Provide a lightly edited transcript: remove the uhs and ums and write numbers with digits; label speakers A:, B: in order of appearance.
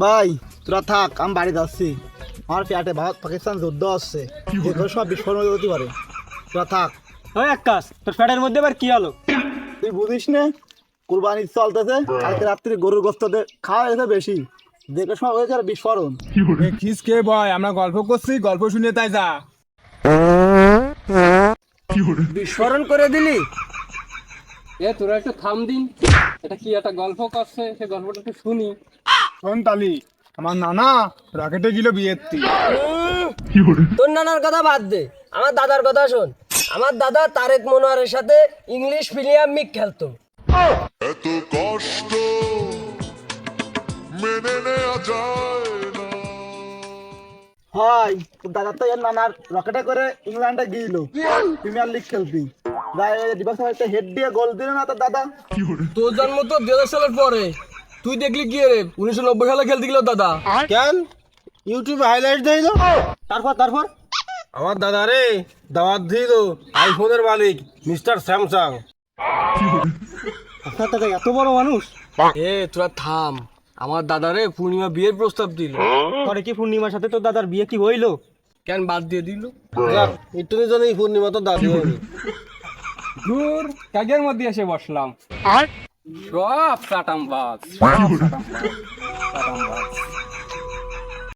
A: ভাই তোরা থাক, আমি বাড়ি যাচ্ছি। আমার পেটে ভারত পাকিস্তান যুদ্ধ আসছে, যে কোনো সময় বিস্ফোরণ হতে পারে। তোরা থাক।
B: ওই এক কাজ, তোর ফ্যাটের মধ্যে আবার কি হলো?
A: তুই বুঝিস না, কুরবানি চলতেছে, কালকে রাত্রি গরুর গোস্ত খাওয়া হয়েছে বেশি, যে কোনো সময় হয়েছে আর বিস্ফোরণ।
C: খিসকে ভয়, আমরা গল্প করছি, গল্প শুনে তাই যা।
B: বিস্ফোরণ করে দিলি? তোরা একটু থাম দিন, এটা কি একটা গল্প করছে, সে গল্পটা একটু শুনি।
C: শোন তালি, আমার নানা রকেটে গেল বিয়ের তি।
D: তোর নানার কথা বাদ দে, আমার দাদার কথা শোন। আমার দাদা তারেক মনোয়ারের সাথে ইংলিশ প্রিমিয়ার লিগ খেলতো।
E: এত কষ্ট মেনে নেওয়া যায় না।
A: হয় তোর দাদা তো এর নানার রকেটে করে ইংল্যান্ডে গিয়েছিল প্রিমিয়ার লিগ খেলতি, হেড দিয়ে গোল দিল না তোর দাদা।
D: তোর জন্ম তো 2000 সালের পরে, তুই দেখলি কি রে 1990 সালে খেলতে গেল দাদা।
C: কেন ইউটিউবে হাইলাইট দেইল?
B: তারপর
C: আমার দাদা রে দাওয়াত দিল আইফোনের মালিক মিস্টার স্যামসাং।
B: আপনার দাদা এত বড় মানুষ?
D: তোরা থাম, আমার দাদারে পূর্ণিমা বিয়ের প্রস্তাব দিল।
B: পরে কি পূর্ণিমার সাথে তোর দাদার বিয়ে কি হইলো?
D: কেন বাদ দিয়ে দিল?
C: একটু জানি পূর্ণিমা তো দাদি হয়নি।
B: দূর কাগের মধ্যে এসে বসলাম, সব চাটাম বাজ।